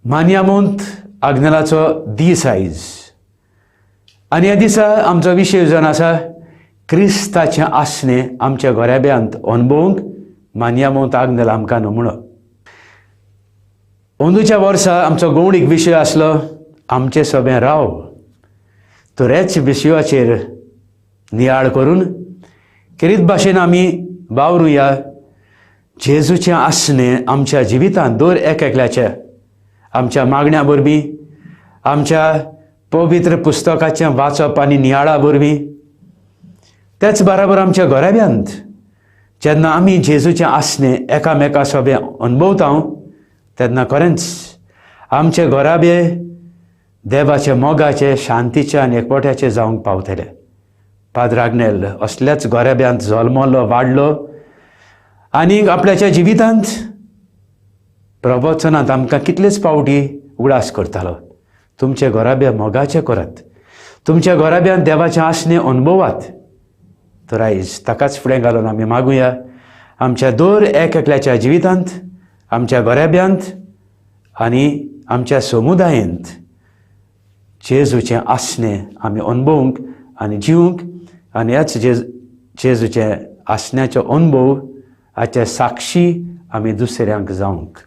मान्यामोंत आग्नेलाचो दीस आयज आनी ह्या दिसा आमचो विशय जावन आसा क्रिस्ताचें आसणें आमच्या गोऱ्याब्यांत अणभवूंक मान्यामोंत आग्नेल आमकां नमुणो. अंदूच्या वर्सा आमचो गौणीक विशय आसलो आमचे सोबें राव. तर हेच विशयाचेर नियाळ करून किरीत भाशेन आमी वावरुया जेजूचें आसणें आमच्या जिवितांत दर एकल्याच्या आमच्या मागण्या वरवीं, आमच्या पवित्र पुस्तकाचें वाचप आनी नियाळा वरवीं, तेच बराबर आमच्या गोऱ्याब्यांत जेन्ना आमी जेजूचें आसणें एकामेका सोबें अणभवता तेन्ना खरेंच आमचे गोराबे देवाचे मोगाचे, शांतीचे आनी एकवट्याचे जावंक पावतले. पाद्र आग्नेल असल्याच गोऱ्याब्यांत जल्मलो, वाडलो आनी आपल्याच्या जिवितांत प्रवचनांत आमकां कितलेच फावटी उगडास करतालो. तुमचे गोराबे मोगाचे करात, तुमच्या गोराब्यांत देवाचें आसणें अणभवात. तर आयज ताकाच फुडें घालून आमी मागुया आमच्या दर एकल्याच्या जिवितांत, आमच्या गोऱ्याब्यांत आनी आमच्या समुदायांत जेजूचें आसणें आमी अणभवूंक आनी जिवूंक आनी ह्याच जेजूचे आसण्याचो अणभव हाचे साक्षी आमी दुसऱ्यांक जावंक.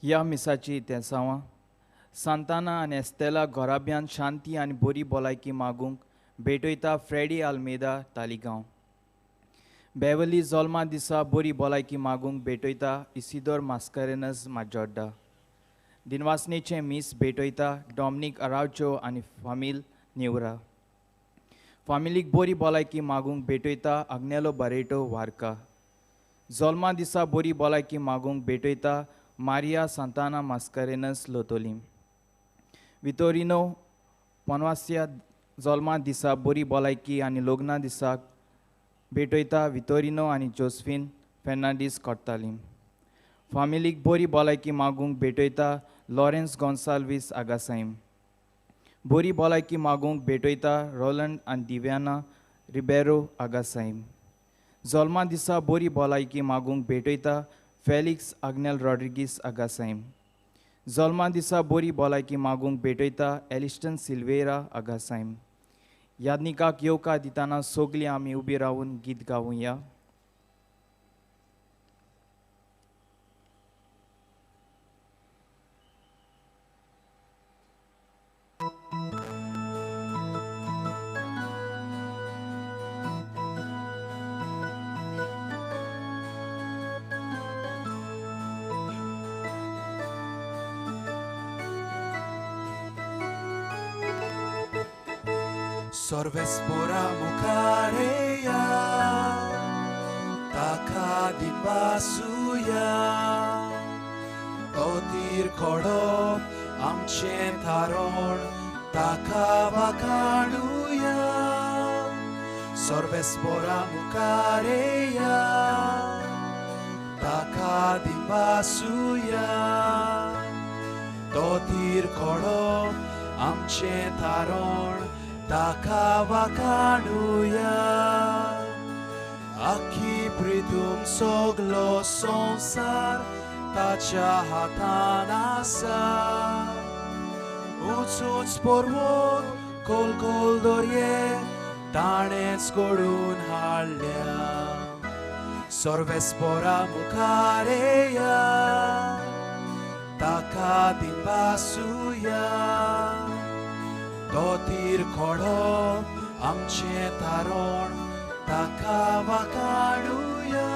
ह्या मिसाची तेंसावां सांताना आनी एस्तेला गोराब्यांत शांती आनी बरी भलायकी मागूंक भेटयता फ्रेडी आल्मेदा तालिगांव. बेवली जल्मा दिसा बरी भलायकी मागूंक भेटयता इसिदोर मास्कारेनस माजोड्डा. दिनवासनेचें मीस भेटयता डॉमिनीक अरावचो आनी फामील नेवरा. फामिलीक बरी भलायकी मागूंक भेटयता आग्नेलो बारेटो वारका. जल्मा दिसा बरी भलायकी मागूंक भेटयता मारिया सांताना मास्कारेनस लोतोलीम. वितोरिनो पोनवासिया जल्मा दिसा बरी भलायकी आनी लग्ना दिसाक भेटयता वितोरिनो आनी जोसफीन फेर्नांडीस कोर्तालीम. फामिलीक बरी भलायकी मागूंक भेटयता लॉरेन्स गोन्साल्वीस आगासाईम. बरी भलायकी मागूंक भेटयता रोलंड आनी दिव्याना रिबेरो आगासाईम. जल्मा दिसा बरी भलायकी मागूंक भेटयता फेलिक्स आग्नेल रॉड्रिगीस आगासाईम. जल्मा दिसा बरी भलायकी मागूंक भेटयता एलिस्टन सिल्वेरा आगासाईम. यादनिकाक येवकार दिताना सगळीं आमी उबी रावून गीत गावुया. Sorvespora mukareya Taka dimbasuya Otir kodop amche taron Taka vakaduya Sorvespora mukareya Taka dimbasuya Otir kodop amche taron Taka vakaduya Aki pridum soglo sonsar Tacha hatanasa Uts porvod kol kol dorye Tanets kodun halya Sorvespora mukareya Taka dimbasuya Dotir kodop amche taron Taka vakaduya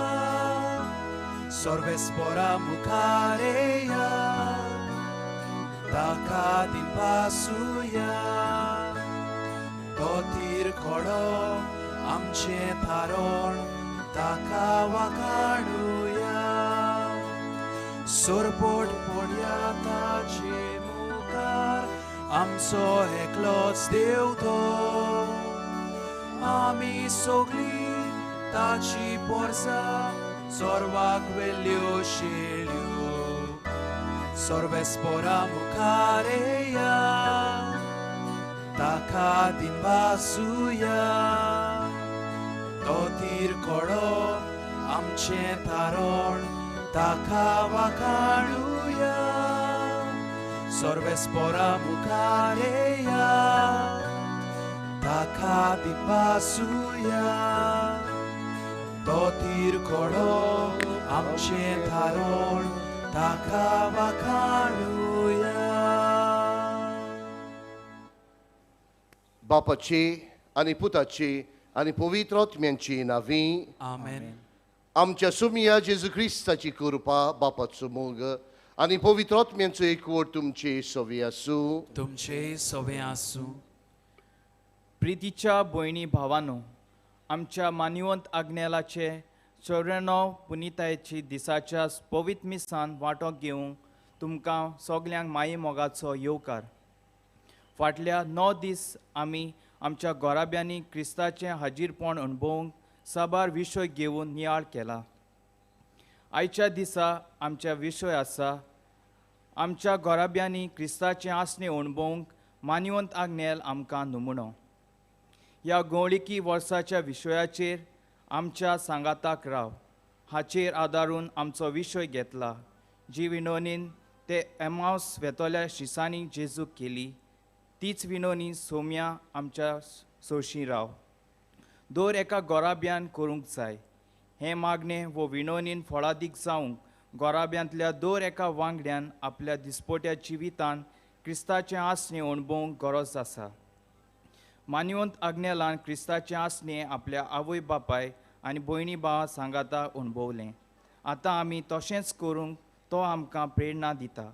Sorvespora mukareya Taka dimbasuya Dotir kodop amche taron Taka vakaduya Sorpot podyata chemukar Amso eklots deवतो Ami sogli tachi porza Sorvak velio shelio Sorvespora mukareya Taka dimbasuya Dotir kodo amche taron Taka vakaduya Sorvespora mukareya Taka dimbasuya Dotir kodo amche taron Taka vakaduya बापाची आणि पुताची आणि पवित्र आत्म्यांची नावी Amen. आमच्या सुमिया जेजू ख्रिस्ताची कृपा बापाचो मोग आणि पवित्र आत्म्यांचो एकवट तुमचे सवे आसूं तुमचे सवे आसूं प्रितीच्या भयणी भावांनो आमच्या मानिवंत आग्नेलाचे 94 पुनितायेची दिसाच्या पवित्र मिसान वांटो घेवंक तुमकां सगल्यांक माये मोगाचो येवकार फाटल्या 9 दीस आमी आमच्या गोराब्यांनी क्रिस्ताचें हाजीरपण अणभवूंक साबार विशय घेवन नियाळ केला आयच्या दिसा आमच्या विशय आसा आमच्या गोराब्यांनी क्रिस्ताचें आसणे अणभवूंक मानिवंत आग्नेल आमकां नमुनो ह्या गवळिकी वर्साच्या विशयाचेर आमच्या सांगाताक राव हाचेर आदारून आमचो विशय घेतला जी विनोनीन ते एमावस वेतोल्या शिसांनी जेजूक केली तीच विनोनी सोम्या आमच्या सोशी राव दर एका गोराब्यान करूंक जाय हें मागणें वो विनोनीन फळादीक जावंक गोराब्यांतल्या दर एका वांगड्यान आपल्या दिसपोट्या जिवितान क्रिस्ताचें आसणें अणभवूंक गरज आसा मानिवंत आग्नेलान क्रिस्ताचें आसणें आपल्या आवय बापाय आनी भयणी भावां सांगाता अणभवलें आतां आमी तशेंच करूंक तो आमकां प्रेरणा दिता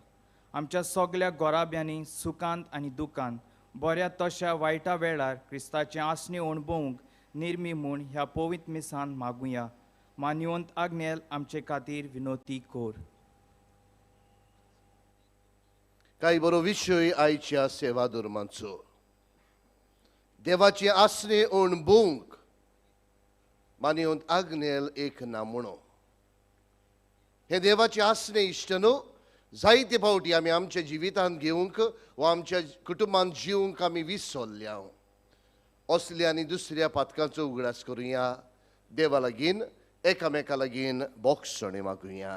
आमच्या सगल्या गोराब्यांनी सुखांत आनी दुखांत बऱ्या तशा वायटा वेळार क्रिस्ताचें आसणें अणभवूंक निर्मी म्हूण ह्या पवित्र मिसान मागुया मानिवंत आग्नेल आमचे खातीर विनोती कोर कांय बरो विशय आयच्या सेवा धर्मांचो देवाचे आसणे अणभवूंक मानिवंत आग्नेल एक नामणो हे देवाचे आसणे इश्ट न्हू जायते फावटी आमी आमच्या जिवितांत घेवंक वा आमच्या कुटुंबांत जिवंक आमी विसरल्या असल्या आनी दुसऱ्या पातकांचो उगडास करुया देवा लागीं एकामेका लागीं बोगसणे मागुया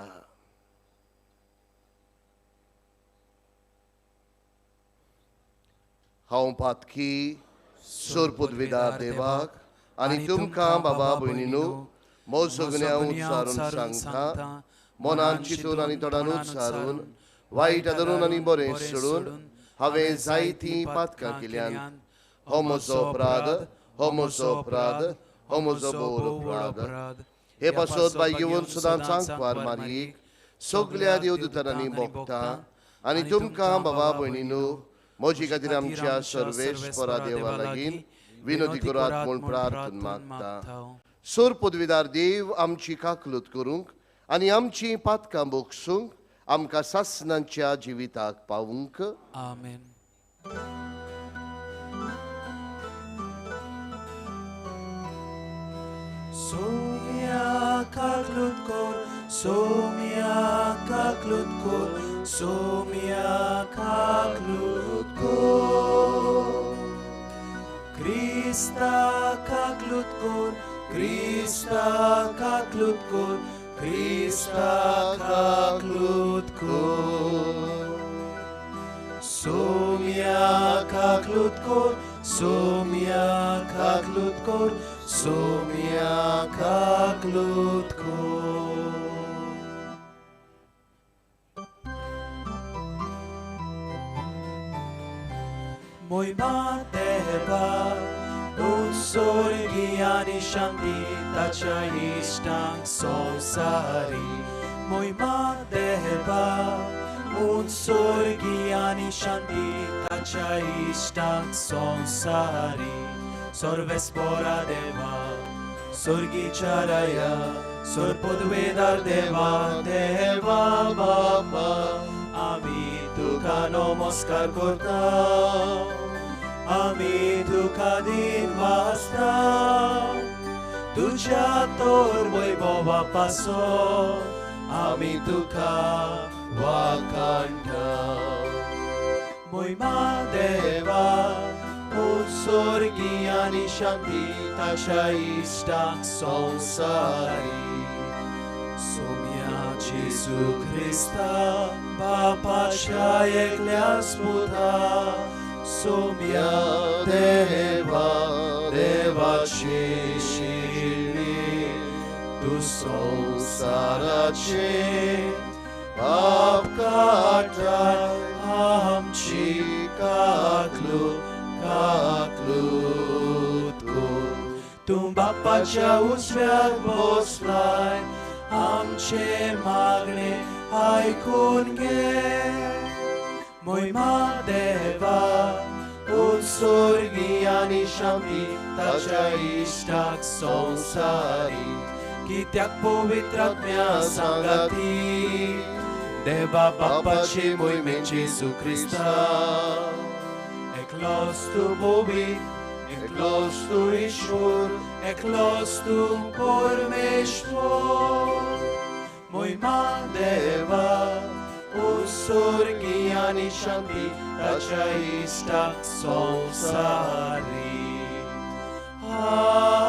हांव पातकी सोरपुदविदार देवाक आनी तुमकां बाबा भयणीनो मोल सगळ्या उच्चारून सांगता मनान चिंतून आनी तोंडान उच्चारून वायट धरून आनी बरें सोडून हांवें जायतीं पातकां केल्यान हो म्हजो अपराध हो म्हजो अपराध हो म्हजो बोर अपराध हे पासत बाय घेवन सदां सांगपार मारीक सगळ्या देवदूतांनी भोगता आनी तुमकां बाबा भयणीनो म्हजे खातीर आमच्या सर्वेश्वरा देवा लागीं विनोदी करात म्हूण प्रार्थना मागता. सोर पदवीदार देव आमची काकलूत करूंक आनी आमची पातकां बोगसूंक आमकां सासणांच्या जिविताक पावूंक. आमेन. Somia kaklut kor, somia kaklut kor, somia kaklut kor. Krista kaklut kor, Krista kaklut kor, Krista kaklut kor. Somia kaklut kor, somia kaklut kor, somia kaklut kor. Moi mateva, unsorgiani shanditacha istang sonsari. Moi mateva, unsorgiani shanditacha istang sonsari. Sorvespora deva, sorgicharaya, sorpodvedar deva, deva baba. Ami tuka namaskar kortam, ami tuka din vastam. Tuja tor Vaibhava पासो, ami tuka wakanta. Moima deva, unsorgiani shantitacha istang sonsari. Somia Jesu Christa, Papacha ekliasputa. Somia deva, deva shishini. Tu sonsarache, papkata, amchi kaklut. Kaklutko, tum Bapacha usviat poslaj, amche magne aikun ge. Moj madeva, unsorgiani shantitacha istak sonsari. Kityak povitratmya sangati, deva Bapache moj men Jesu Krista. Eklos tu Bobi, eklos tu Ishur, eklos tu Pormeshvor. Moj madeva, unsorgiani shantitacha istak sonsari. Amen.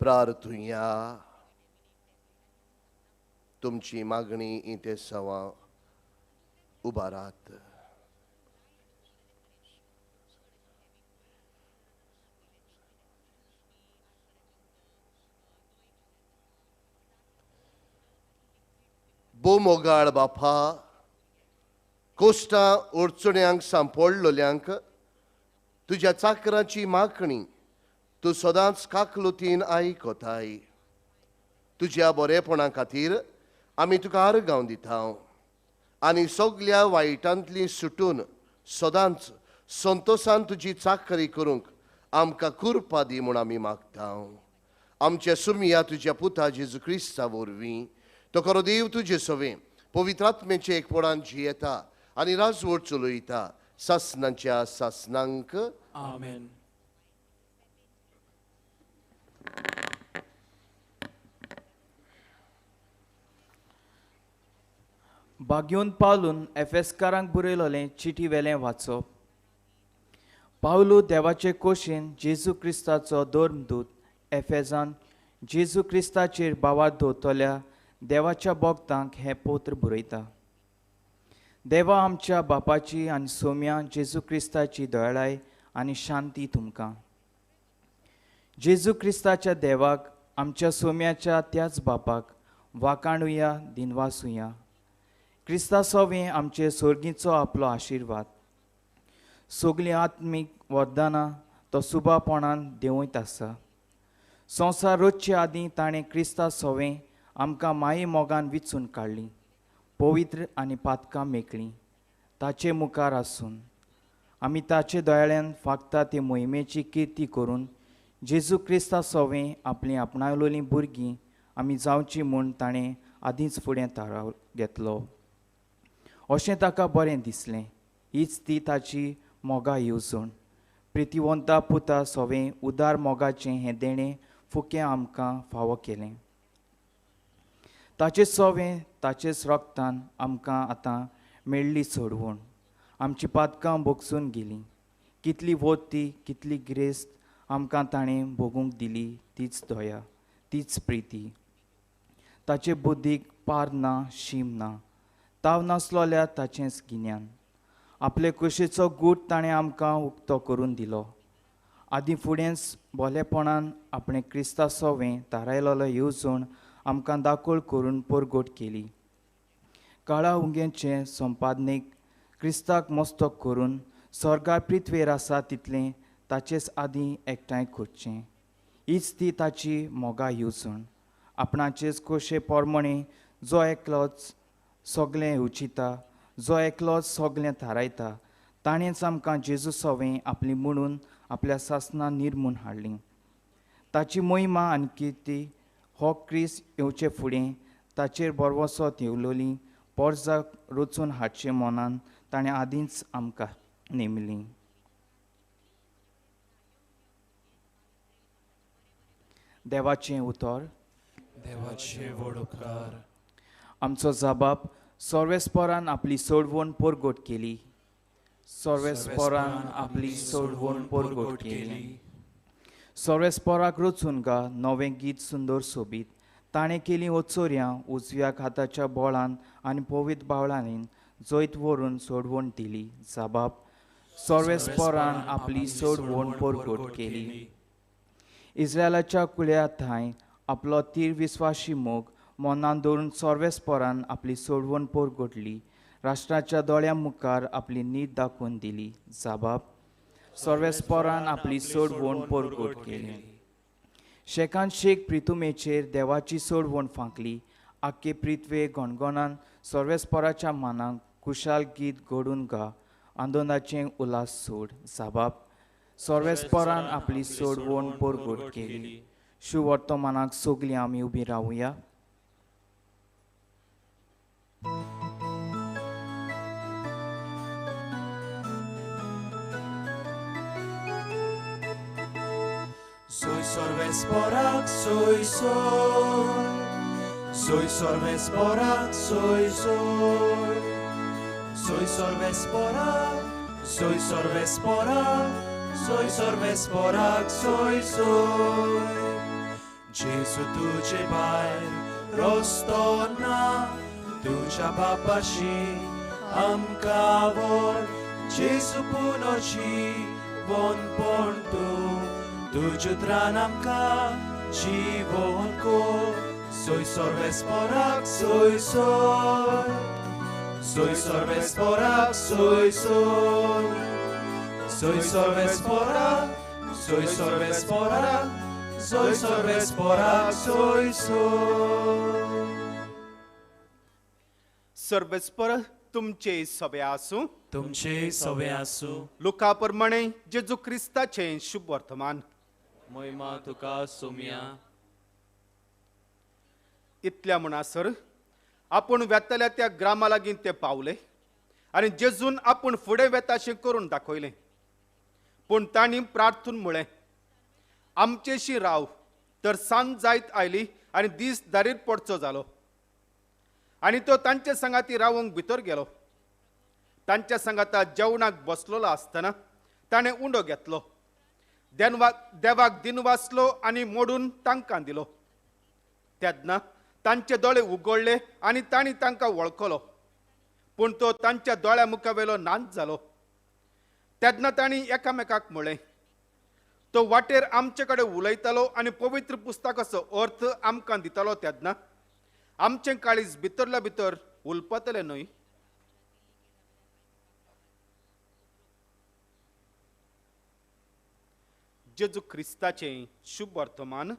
प्रार्थुया तुमची मागणी इथे सवा उबारात. बोमोगाळ बापा, Costa ओडचण्यांक सांपडलोल्यांक तुज्या चाकराची मागणी तूं सदांच काकलुतीन आयकताय. तुज्या बरेपणा खातीर आमी तुका आर्गांव दिता आनी सगल्या वायटांतली सुटून सदांच संतोशान तुजी चाकरी करूंक आमकां कुरपा दी म्हूण आमी मागता. आमचे सुमिया तुज्या पुता जेजू क्रिस्ता वरवीं तो खरो देव तुजे सवें पवित्रात्मेचे एकपणान जियेता आनी राजवट चलयता सासणांच्या सासणांक. आमेन. बागयोन पावलून एफेसकारांक बरयलोलें चिटी वेलें वाचप. पावलू देवाचे कोशेन जेजू क्रिस्ताचो धर्मदूत एफेजान जेजू क्रिस्ताचेर बावार दवरतल्या देवाच्या भक्तांक हें पत्र बरयता. देवा आमच्या बापाची आनी सोम्या जेजू क्रिस्ताची दयाळाय आनी शांती तुमकां. जेजू क्रिस्ताच्या देवाक आमच्या सोम्याच्या त्याच बापाक वाखाणुया दिनवासुया. क्रिस्ता सोवें आमचे सोर्गीचो आपलो आशिर्वाद. सगलीं आत्मीक वरदानां तो सुबापणान देंवयत आसा. संवसार रचचे आदीं ताणें क्रिस्ता सोवें आमकां माये मोगान विचून काडली. पवित्र आनी पातकां मेकळीं ताचे मुखार आसून आमी ताचे दोळ्यान फागता ते मोहिमेची किर्ती करून जेजू क्रिस्ता सोवें आपलीं आपणायलोलीं भुरगीं आमी जावची म्हूण ताणें आदींच फुडें थाराव घेतलो. अशें ताका बरें दिसलें. हीच ती ताची मोगा येवजण. प्रितीवंता पुता सोवें उदार मोगाचें हें देणें फुकें आमकां फावो केलें. ताचें सोवें ताचेच रोगतान आमकां आतां मेळ्ळी सोडवण. आमची पातकां भोगसून गेलीं. कितली वोती कितली गिरेस्त आमकां ताणें भोगूंक दिली तीच दया तीच प्रिती. ताचे बुद्धीक पार ना शीम ना. ताव नासलो जाल्यार ताचेंच गिन्यान. आपले कुशीचो गूट ताणें आमकां उक्तो करून दिलो. आदीं फुडेंच बोलेपणान आपणें क्रिस्ता सोवें थारायलोलो येवजण आमकां दाखोळ करून परगोट केली. काळा उंगेचे संपादनेक क्रिस्ताक मस्तक करून स्वर्गार पृथ्वेर आसा तितलें ताचेच आदीं एकठांय करचें. हीच ती ताची मोगा येवजण. आपणाचेच कोशे पोरमणें जो एकलोच सगलें उचिता जो एकलोच सगलें थारायता ताणेंच आमकां जेजू सोवें आपली म्हणून आपल्या सासणां निर्मूण हाडलीं. ताची मोहिमा आनी किर्ती हो क्रिस्त येवचे फुडें ताचेर बरवसो येवलोली पोरजाक रचून हाडचे मनान ताणें आदींच आमकां नेमलीं. देवाचें उतर. देवाचे व्हड उपकार. आमचो जबाब सर्वेस्परान आपली सोडवण परगोट केली. सर्वेस्परान आपली सोडवण परगोट केली. सर्वेस्पराक रचून गा नवें गीत सुंदर सोबीत. ताणें केलीं ओचोऱ्यां उजव्या हाताच्या बोळान आनी पवित्र बावळांनीन जैत व्हरून सोडवण दिली. जबाब सर्वेस्परान आपली सोडवण परगोट केली. इस्रायलाच्या कुळ्या थंय आपलो तीर विस्वाशी मोग मनान दवरून सर्वेस्परान आपली सोडवण परगोटली. राष्ट्राच्या दोळ्या मुखार आपली नीत दाखोवन दिली. जबाब सर्वेस्परान आपली सोडवण परगोट केली. शेकान शेक प्रितुमेचेर देवाची सोडवण फांकली. आख्खे पृथ्वे गणगणान सर्वेस्पराच्या मानाक कुशाल गीत घडून गा आंदोनाचें उलास सोड. जबाब सर्वेस्परान आपली सोडवण परगोट केली. शुवर्तमानाक सोगलीं आमी उबी रावुया. Soy sorvesporak, soy soy. Soy sorvesporak, soy soy. Soy sorvesporak, soy sorvesporak. Soy sorvesporak, soy soy. Jesu tuझे भायर रोस्तना तुझ्या बापाशी आमकां व्हर. जेजू पुनोची वनपण तुझ उतरान आमकां जीवन core. Soy sorvesporak, soy soy. Soy sorvesporak, soy soy. Soy sorvesporak, soy sorvesporak. Soy sorvesporak, soy soy. सर्वेस्पर तुमचे सवे आसूं. तुमचे सवे आसूं. लुका प्रमाणे जेजू क्रिस्ताचे शुभ वर्तमान. महिमा तुका सोम्या. इतल्या म्हणसर आपूण वेतल्या त्या ग्रामा लागीं ते पावले आनी जेजून आपूण फुडें वेताशें करून दाखयलें. पूण तांणी प्रार्थून म्हळें, आमचेशी राव. तर सांज जायत आयली आनी दीस दारीर पडचो जालो. आनी तो तांचे सांगाती रावंक भितर गेलो. तांच्या सांगाता जेवणाक बसलोलो आसतना ताणें उंडो घेतलो. देवाक दिनवासलो आनी मोडून तांकां दिलो. तेन्ना तांचे दोळे उगडले आनी तांणी तांकां वळखलो. पूण तो तांच्या दोळ्या मुखावेलो नाच जालो. तेन्ना तांणी एकामेकाक म्हळें, तो वाटेर आमचे कडेन उलयतालो आनी पवित्र पुस्तकाचो अर्थ आमकां दितालो तेन्ना आमचें काळीज भितरल्या भितर उलपतलें न्हय. जेजू क्रिस्ताचें शुभ वर्तमान.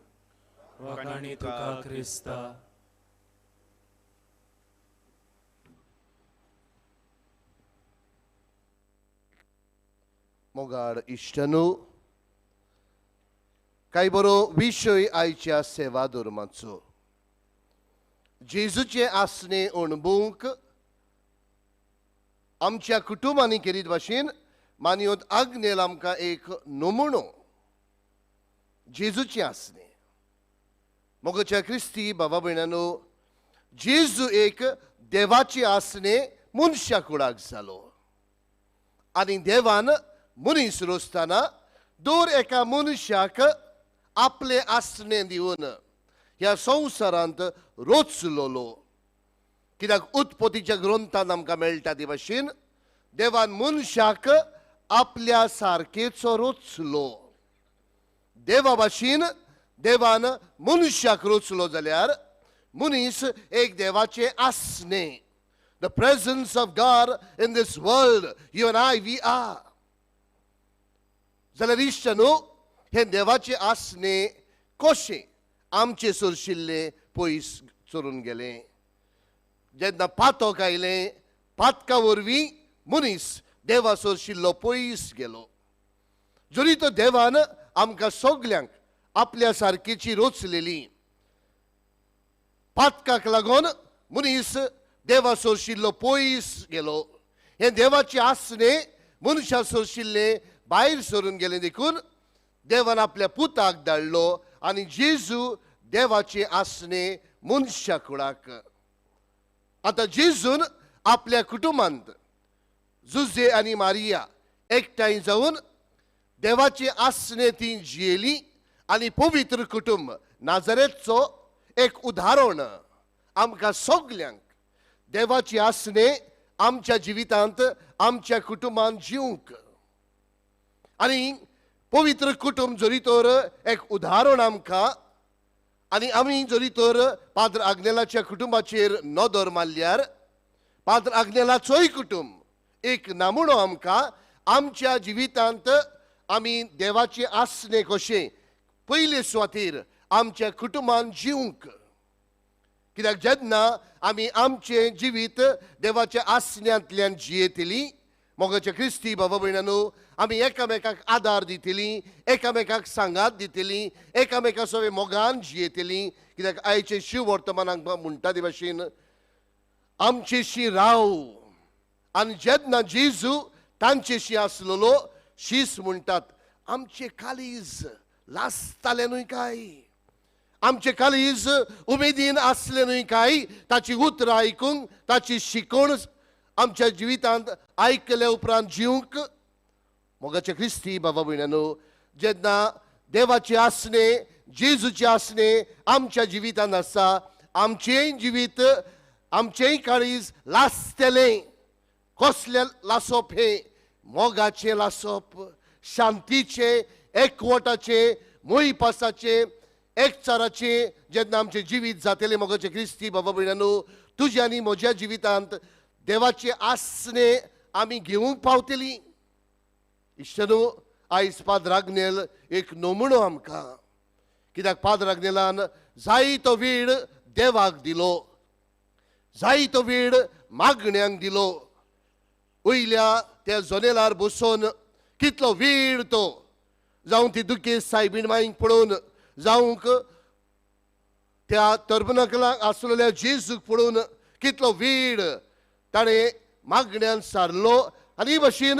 वखाणी तुका क्रिस्ता. मोगाड इश्टनू काय बरो विशय आयच्या सेवा धर्माचो जेजूचे आसने अणभवूंक आमच्या कुटुंबांनी केरीत भाशेन मानियोत आग्नेल आमकां एक नमुनो जेजूचे आसने मोगाच्या क्रिस्ती बाबा भयणानो जेजू एक देवाचे आसने मनशा कुडाक जालो आनी देवान मनीस रोसतना दर एका मनशाक आपले आसने दिवन ह्या संवसारांत रोचलोलो कित्याक उत्पत्तीच्या ग्रंथान आमकां मेळटा ते भाशेन देवान मनशाक आपल्या सारकेचो रोचलो देवा भाशेन देवान मनशाक रोचलो जाल्यार मनीस एक देवाचे आसने the presence of God in this world you and I we are जाल्यार इश्टनो हे देवाचे आसने कशें आमचे सोरशिल्ले पयस चोरून गेले जेन्ना पातक आयले पातका वरवीं मनीस देवा सोरशिल्लो पयस गेलो जरी तो देवान आमकां सगल्यांक आपल्या सारकेची रोचलेली पातकाक लागून मनीस देवा सोरशिल्लो पयस गेलो हे देवाचे आसने मनशा सोरशिल्ले भायर सरून गेले देखून देवान आपल्या पुताक धाडलो आनी जेजू देवाचे आसने मनशा कुळाक आतां जेजून आपल्या कुटुंबांत जुझे आनी मारिया एकठांय जावन देवाचे आसने ती जियेली आनी पवित्र कुटुंब नाजरेचो एक उदाहरण आमकां सगल्यांक देवाची आसने आमच्या जिवितांत आमच्या कुटुंबांत जिवंक आनी पवित्र कुटुंब जरी तर एक उदाहरण आमकां आनी आमी जरी तर पाद्र आग्नेलाच्या कुटुंबाचेर नदर मारल्यार पाद्र आग्नेलाचोय कुटुंब एक नमुनो आमकां आमच्या जिवितांत आमी देवाचे आसने कशें पयले सुवातेर आमच्या कुटुंबान जिवंक कित्याक जेन्ना आमी आमचें जिवीत देवाच्या आसन्यांतल्यान जियेतली मोगाच्या क्रिस्ती बाबा भयणानो आमी एकामेकाक आदार दितली एकामेकाक सांगात दितली एकामेका सवे मोगान जियेतली कित्याक आयचे शिव वर्तमानाक म्हणटा ते भाशेन आमचेशी राव आनी जेन्ना जेजू तांचेशी आसलेलो शीस म्हणटात आमचे काळीज लासताले न्हय काय आमचे काळीज उमेदीन आसले न्हय काय ताची उतरां आयकूंक ताची शिकवण आमच्या जिवितांत आयकले उपरांत जिवंक मोगाचे क्रिस्ती बाबा भयणानो जेन्ना देवाचे आसने जेजूचे आसने आमच्या जिवितांत आसा आमचेंय जिवीत आमचेंय काळीज लासतलें कसलें लासप हे मोगाचें लासप शांतीचें एकवटाचें मोहिपासाचें एकचाराचें जेन्ना आमचें जिवीत जातलें मोगाचें क्रिस्ती बाबा भयणानो तुज्या आनी म्हज्या जिवितांत देवाचे आसने आमी घेवंक पावतलीं इश्टनो आयज पाद्र आग्नेल एक नमुनो आमकां कित्याक पाद्र आग्नेलान जायतो वेळ देवाक दिलो जायतो वेळ मागण्यांक दिलो वयल्या त्या जनेलार बसून कितलो वेळ तो जावं ती दुखेस्त सायबीण मांयक पळोवन जावंक त्या टर्बनकलाक आसलेल्या जेजूक पळोवन कितलो वेळ ताणें मागण्यांत सारलो आनी हे भाशेन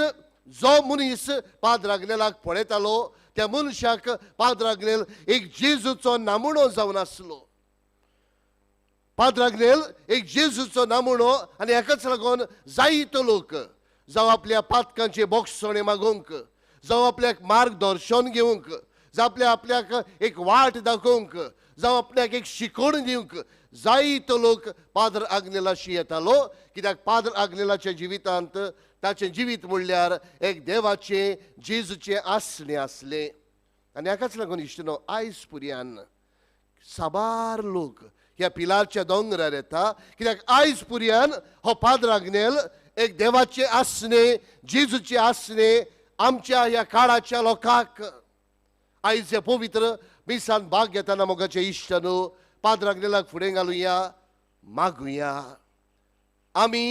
जो मनीस पाद्र आग्नेलाक पळयतालो त्या मनशाक पाद्र आग्नेल एक जेजूचो नमुनो जावन आसलो पाद्र आग्नेल एक जेजूचो नमुनो आनी हेकाच लागून जायतो लोक जावं आपल्या पातकांचे बोगसणे मागोवंक जावं आपल्याक मार्गदर्शन घेवंक जावं आपल्याक एक वाट दाखोवंक जावं आपल्याक एक शिकवण दिवंक जायतो लोक पाद्र आग्नेलाशी येतालो कित्याक पाद्र आग्नेलाच्या जिवितांत ताचें जिवीत म्हणल्यार एक देवाचे जेजूचे आसने आसले आनी हाकाच लागून इश्टनो आयज पुर्यान साबार लोक ह्या पिलारच्या दोंगरार येता कित्याक आयज पुर्यान हो पाद्र आग्नेल एक देवाचे आसने जेजूचे आसने आमच्या ह्या काळाच्या लोकांक आयज हे पवित्र मिसान भाग घेताना मोगाचे इश्टनो पाद्र आग्नेलाक फुडें घालुया मागुया आमी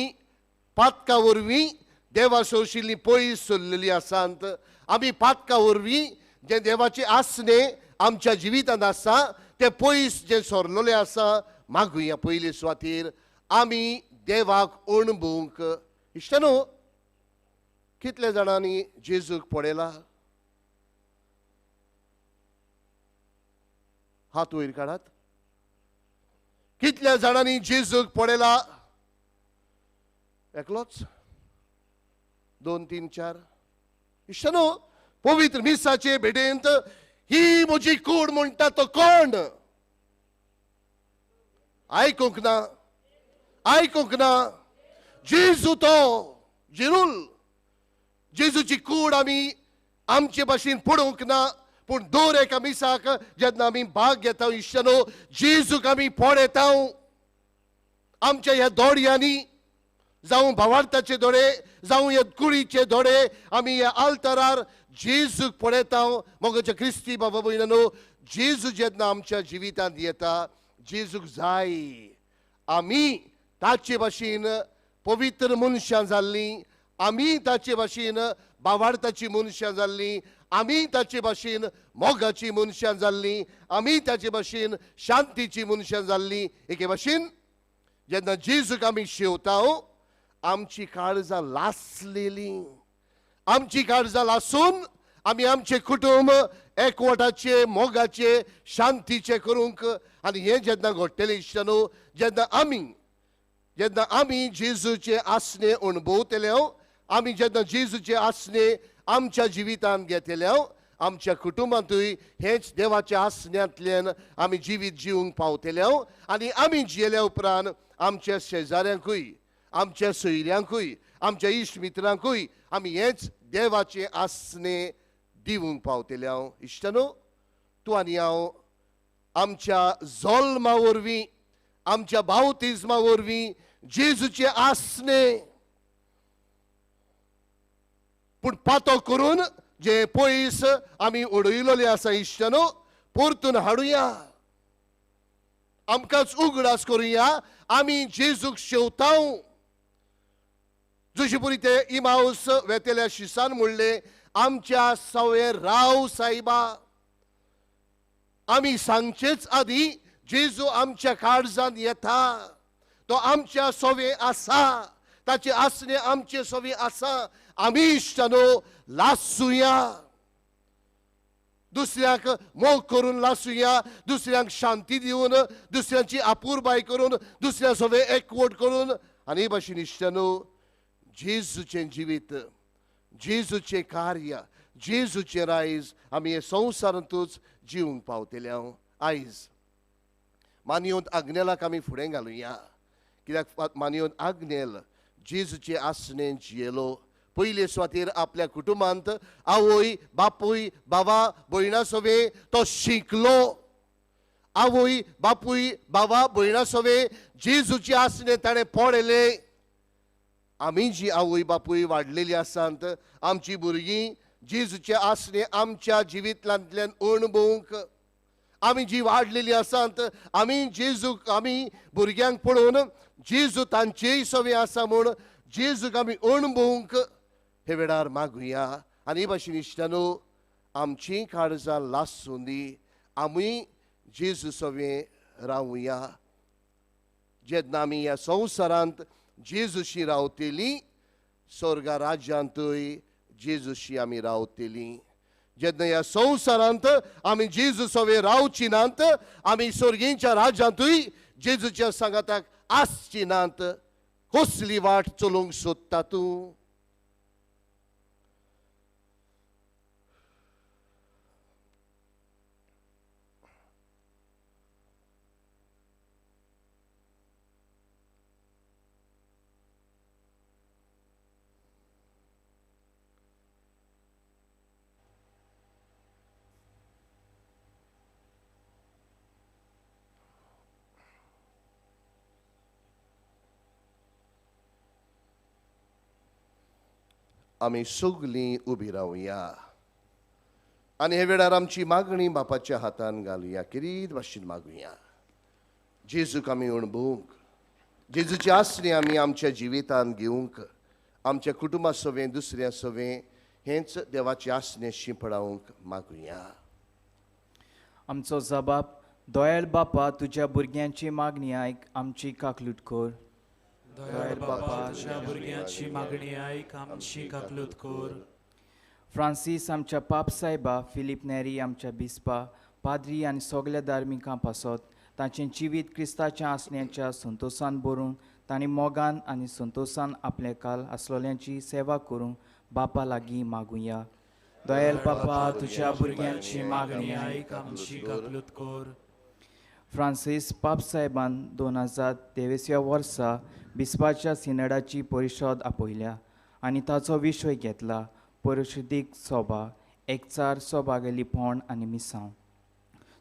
पातका वरवीं देवा सोशिल्ली पयस सरलेली आसात. आमी पातका वरवीं जे देवाचे आसने आमच्या जिवितांत आसा ते पयस जे सरलेले आसा मागुया पयले सुवातेर आमी देवाक अणभवूंक. इश्टानो, कितले जाणांनी जेजूक पळयला? हात वयर काडात. कितल्या जाणांनी जेजूक पळयला? एकलोच? 2, 3, 4? इश्टानो, पवित्र मिसाचे भेटेंत ही म्हजी कूड म्हणटा तो कोण? आयकूंक ना, आयकूंक ना. जेजू तो जिरूल. जेजूची कूड आमी आमचे भाशेन पळोवंक ना, पूण दर एका मिसाक जेन्ना आमी भाग घेता इश्टानो, जेजूक आमी पळयता. आमच्या ह्या दोड्यांनी जावं भावार्थाचे दोडे जावं ह्या कुळीचे दोडे आमी ह्या आल्तारार जेजूक पळयता. मोगाच्या क्रिस्ती बाबा भयणानो, जेजू जेन्ना आमच्या जिवितांत येता, जेजूक जाय आमी ताचे भाशेन पवित्र मनशां जाल्लीं, आमी ताचे भाशेन भावार्थाची मनशां जाल्लीं, आमी ताचे भाशेन मोगाची मनशां जाल्लीं, आमी ताचे भाशेन शांतीची मनशां जाल्लीं. एके भाशेन जेन्ना जेजूक आमी शेवता, आमची काळजां लासलेली, आमची काळजां लासून आमी आमचे कुटुंब एकवटाचे मोगाचे शांतीचे करूंक. आनी हें जेन्ना घडटलें इश्टानो, जेन्ना आमी जेजूचे आसने अणभवतले, आमी जेन्ना जेजूचे आसने आमच्या जिवितांत घेतले, आमच्या कुटुंबांतूय हेच देवाच्या आसन्यांतल्यान आमी जिवीत जिवंक पावतले. आनी आमी जियेल्या उपरांत आमच्या शेजाऱ्यांकूय, आमच्या सोयऱ्यांकूय, आमच्या इश्ट मित्रांकूय आमी हेच देवाचे आसने दिवंक पावतले. इश्टानो, तूं आनी हांव आमच्या जल्मा वरवीं, आमच्या बावतिजमा वरवीं जेजूचे आसने पूण पातो करून जे पयस आमी उडयलेले आसा इश्टानो, परतून हाडुया. आमकांच उगडास करुया. आमी जेजूक शेवता. जशे परी ते इमाऊस वेतेल्या शिसान म्हणले, आमच्या सवे राव सायबा. आमी सांगचेच आदी जेजू आमच्या काळजांत येता. तो आमच्या सोवे आसा, ताचे आसने आमचे सोवे आसा. आमी इश्टानो लासूया, दुसऱ्याक मोग करून लासूया, दुसऱ्यांक शांती दिवन, दुसऱ्यांची आपुरबाय करून, दुसऱ्या सोवे एकवट करून. आनी भाशेन इश्टानो, जेजूचें जिवीत, जेजूचें कार्य, जेजूचें रायज आमी हे संवसारांतूच जिवंक पावतले. आयज मानियोंत आग्नेलाक आमी फुडें घालुया, कित्याक मानियोंत आग्नेल जेजूचे आसनेन जियेलो. पयले सुवातेर आपल्या कुटुंबांत आवय, बापूय, बाबा, भयणा सोवे तो शिकलो. आवय, बापूय, बाबा, भयणा सोवे जेजूचे आसने ताणें पळयले. आमी जी आवय बापूय वाडलेली आसात, आमची भुरगीं जेजूचे आसने आमच्या जिवितांतल्यान अणभवूंक. आमी जी वाडलेली आसात, आमी जेजूक आमी भुरग्यांक पळोवन जेजू तांचेय सोवे आसा म्हूण जेजूक आमी अणभवूंक हे वेळार मागुया. आनी हे भाशेन इश्टानो, आमची काळजां लासून दी. आमी जेजू सोवे रावुया. जेन्ना आमी ह्या संवसारांत जेजूशी रावतलीं, स्वर्गा राज्यांतूय जेजूशी आमी रावतलीं. जेन्ना ह्या संवसारांत आमी जेजू सोवे रावची नात, आमी स्वर्गीच्या राज्यांतूय जेजूच्या सांगाताक आसची नात. कसली वाट चलोवंक सोदता तूं? आमी सगळीं उबी रावया आनी हे वेळार आमची मागणी बापाच्या हातान घालुया. किरीत भाशेन मागुया. जेजूक आमी अणभवूंक, जेजूची आसने आमी आमच्या जिवितांत घेवंक आमच्या कुटुंबा सवें दुसऱ्या सवें हेंच देवाचे आसने शिंपडावंक मागुया. आमचो जबाब. दोयेल बापा, तुज्या भुरग्यांची मागणी आयक, आमची काकलूट कर. दोयेल बापा, तुज्या भुरग्यांची मागणी आयक, आमची काकलूत कर. फ्रांसीस आमच्या पाप सायबा, फिलीप नेरी आमच्या बिस्पा, पाद्री आनी सगल्या धार्मिकां पासत तांचें जिवीत क्रिस्ताच्या आसण्याच्या संतोशान भरूंक तांणी मोगान आनी संतोशान आपले काल आसलोल्यांची सेवा करूंक बापा लागीं मागुया. दोयेल बापा, तुज्या भुरग्यांची मागणी आयक, आमची काकलूत कर. फ्रांसीस पाप साहेबान 2023 वर्सा बिस्पाच्या सिनेडाची परिशद आपयल्या आनी ताचो विशय घेतला परिशदीक सभा, एकचार सभा गेलीपण आनी मिसांव.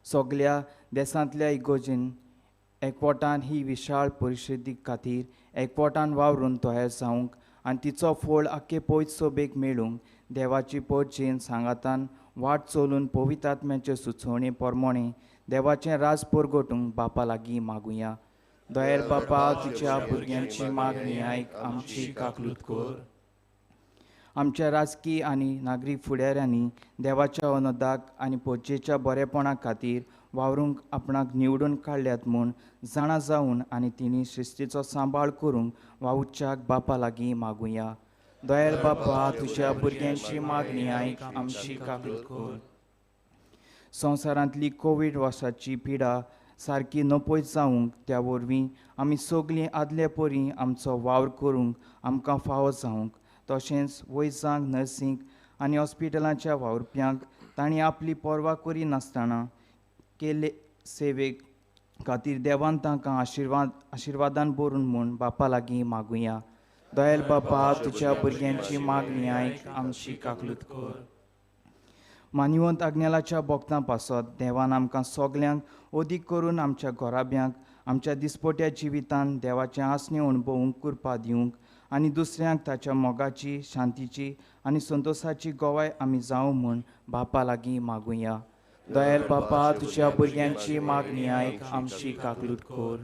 सगल्या देशांतल्या इगोजेन एकवटान ही विशाळ परिशदी खातीर एकवटान वावरून तयार जावंक आनी तिचो फळ आख्खे पयस सभेक मेळूंक देवाची परजेन सांगातान वाट चलून पवित्र आत्म्याचे सुचोवणे प्रमाणे देवाचें राज परगटूंक बापा लागीं मागुया. दोयेल बापा, तुज्या भुरग्यांची मागणी आयक, आमची काकलूत कर. आमच्या राजकीय आनी नागरीक फुडाऱ्यांनी देवाच्या अनदाक आनी पोजेच्या बरेपणा खातीर वावरूंक आपणाक निवडून काडल्यात म्हूण जाणा जावन आनी तिणी शिस्तीचो सांबाळ करूंक वावुरच्याक बापा लागीं मागुया. दोयेल बापा, तुज्या भुरग्यांची मागणी आयक, आमची काकलूत कर. संवसारांतली कोवीड वर्साची पिडा सारकी नपयत जावंक त्या वरवीं आमी सगळीं आदले परी आमचो वावर करूंक आमकां फावो जावंक. तशेंच वैजांक, नर्सींग आनी हॉस्पिटलांच्या वावुरप्यांक तांणी आपली पर्वा करिनासतना केले सेवेक खातीर देवान तांकां आशिर्वादान भरून म्हूण बापा लागीं मागुया. दोयेल बापा, तुज्या भुरग्यांची मागणी आयक, आमची काकलूत कर. मानिवंत आग्नेलाच्या भक्तां पासत देवान आमकां सगल्यांक अदीक करून आमच्या घोराब्यांक आमच्या दिसपट्या जिवितान देवाचें आसने अणभवूंक कृपा दिवंक आनी दुसऱ्यांक ताच्या मोगाची, शांतीची आनी संतोशाची गोवाय आमी जावं म्हूण बापा लागीं मागुया. दोयेल बापा, तुज्या भुरग्यांची मागणी आयक, आमची काकलूत कर.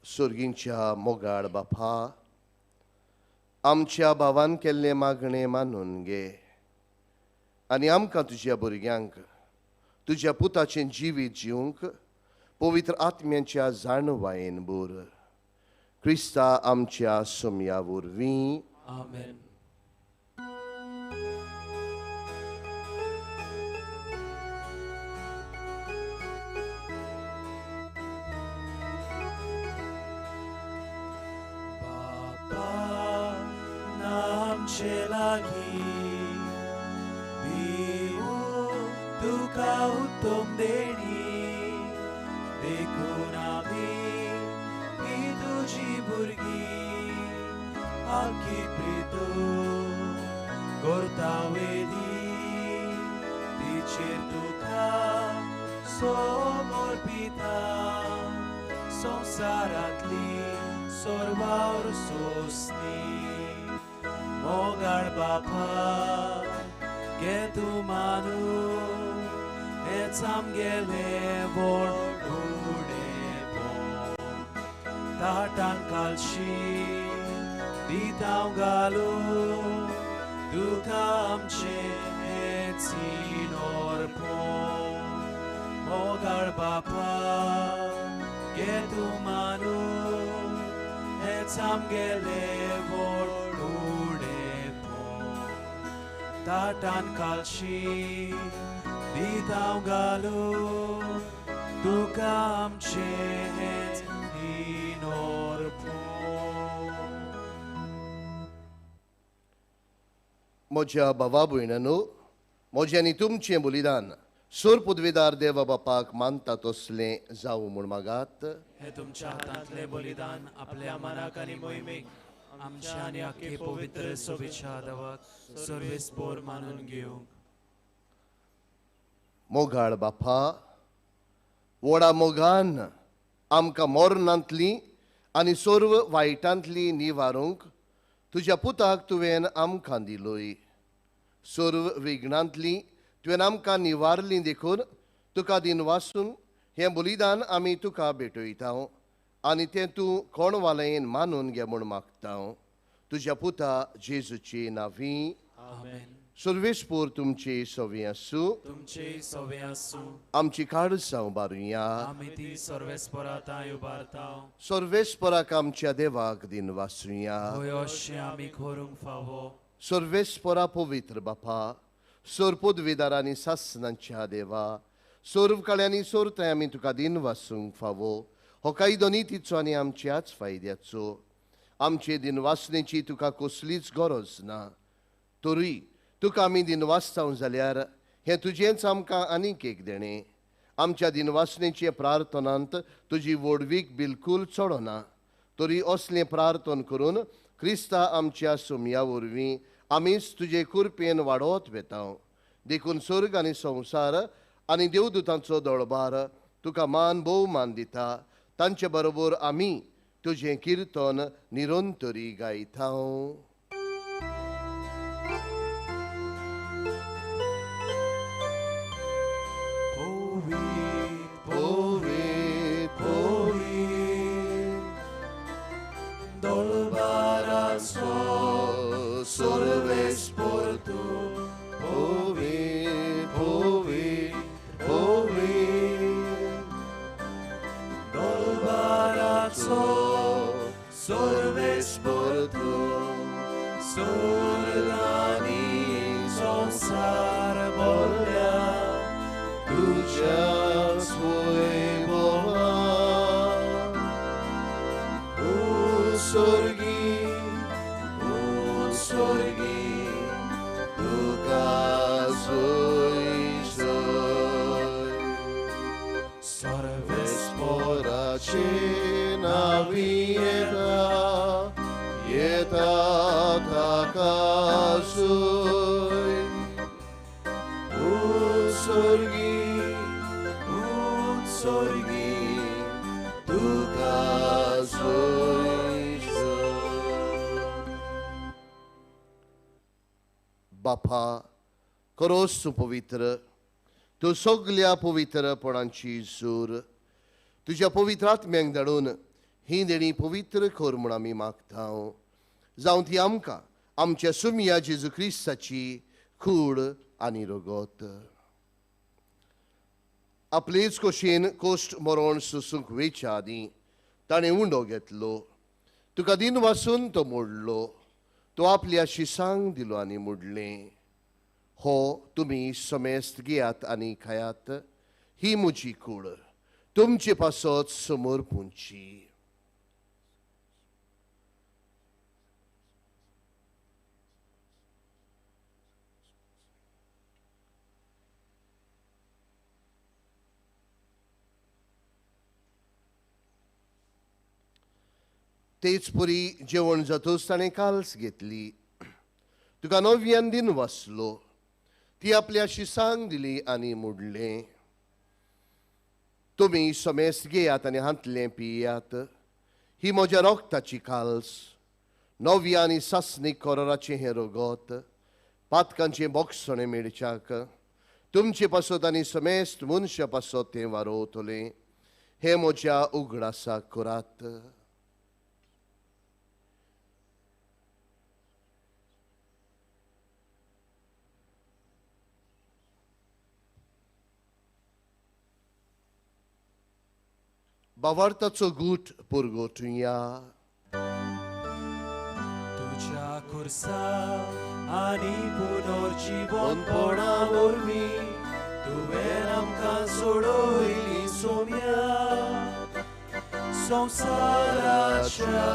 सुर्गींच्या मोगाळ बापा, आमच्या भावान केल्ले मागणे मानून घे आनी आमकां तुज्या भुरग्यांक तुज्या पुताचें जिवीत जिवंक पवित्र आत्म्याच्या जाणवायेन भर. क्रिस्ता आमच्या सोम्या वरवीं. आमेन. आमचे लागीं भिवून तुका उत्तम देणी देखून आमी ही तुजी भुरगीं आख्खी प्रीतो करता वेदी तिचेर तुका समर्पिता संवसारांतली सर्वावर सोसणी. मोगाळ बापा, घे तूं मानून हेच आमगेले व्हड फुडेपण. ताटान कालशी दितांव घालून तुका आमचे हेच अर्पण. मोगाळ बापा, घे तूं मानून हेच आमगेले व्हड ताटान कालशी दितांव घालून तुका आमचे हेच अर्पण. म्हज्या भावा भयणांनो, म्हजें आनी तुमचें बलिदान सोर पदवेदार देवा बापाक मानता तसलें जावं म्हूण मागात. हे तुमच्या हातांतले बलिदान आपल्या मनाक आनी मोहिमेक आमच्या आनी आख्खे पवित्र सोबीच्या देवाक सर्वेस्पोर मानून घेवंक. मोगाळ बापा, व्हडा मोगान आमकां मोरणांतली आनी सर्व वायटांतली निवारूंक तुज्या पुताक तुवें आमकां दिलोय. सर्व विघ्नांतली तुवें आमकां निवारली देखून तुका दिन वासून हें बलिदान आमी तुका भेटयता आनी तें तूं कोणवालें मानून घे म्हूण मागता तुज्या पुता जेजूची नांवीं. आमेन. सर्वेस्पोर तुमची सवी आसूं. तुमचे सवे आसूं. आमची काळजां उबारुया. आमी ती सर्वेस्पराताय उबारताव. सर्वेस्पराक आमच्या देवाक दिन वासुया. होय अशें आमी करूंक फावो. सर्वेस्परा पवित्र बापा, सोरपोदविदारांनी सासनांच्या देवा, सोर्वकाळ्यांनी सोरताय आमी तुका दिन वासूंक फावो. हो कायदो नितीचो आनी आमच्याच फायद्याचो. आमचे दिन वासनेची तुका कसलीच गरज ना. तरी तुका आमी दिन वाचताव जाल्यार हें तुजेंच आमकां आनीक एक देणें. आमच्या दिन वासनेचे प्रार्थनांत तुजी वडवीक बिलकूल चडना. तरी असलें प्रार्थन करून क्रिस्ता आमच्या सोमया वरवीं आमीच तुजे कुरपेन वाडोत वेताव. देखून स्वर्ग आनी संवसार आनी देवदूतांचो दळबार तुका मान भोवमान दिता. तांचे बरोबर आमी तुजें किर्तन निरंतरी गायताव. Poet, poet, dolbarazo, solves por tu. Poet, poet, poet, dolbarazo, solves por tu. Sordani sonsar bolya. Tudzia swojego usorgi, ukazuj soj. Sarvespora cię nawieta, jeta taka zuj. Usorgi, तुका बापा करोस तूं पवित्र. तूं सगल्या पवित्रपणांची जोर तुज्या पवित्र आत्म्यांक धाडून ही देणी पवित्र कर म्हूण आमी मागताव. जावं ती आमकां आमच्या सुमया जेजू क्रिस्ताची कूड आनी रगत. आपलेच खोशेन कोश्ट मरण सोसूंक वेच्या आदीं ताणें उंडो घेतलो. तुका दिन वासून तो मोडलो. तो आपल्या शिसांक दिलो आनी मोडलें. हो तुमी समेस्त घेयात आनी खायात. ही म्हजी कूड. तुमचे पासत समोर पुंची. तेच परी जेवण जातूच ताणें काल्स घेतली. तुका नव्यान दिन वाचलो. ती आपल्या शिसांक दिली आनी मोडलें. तुमी समेस्त घेयात आनी हातलें पियात. ही म्हज्या रोगताची काल्स. नव्या आनी सासणीक कोराचें हें रगत. पातकांचें बोगसणें मेळच्याक तुमचे पासत आनी समेस्त मनशा पासत तें वारोवतलें. हें म्हज्या उगडासाक करात. बावार्थाचो गूट पुरगोटुया. तुझ्या खुर्सा आनी पुनर्जीवनपणा वरवीं तुवें आमकां सोडयली सोम्या. संवसाराच्या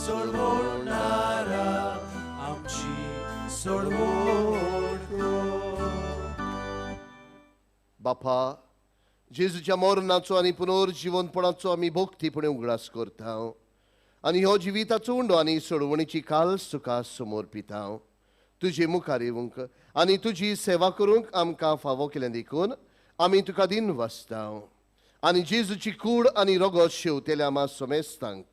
सोडवणारा आमची सोडवण कर. बापा जेजूच्या मरणाचो आनी पुनर्जीवनपणाचो आमी भोक्तीपणे उगडास करतांव. आनी हो जिविताचो उंडो आनी सोडवणेची काल्स तुका समर्पितांव. तुजे मुखार येवंक आनी तुजी सेवा करूंक आमकां फावो केलें देखून आमी तुका दिन वाचतांव. आनी जेजूची कूड आनी रगत शेवतेल्या आमा समेस्तांक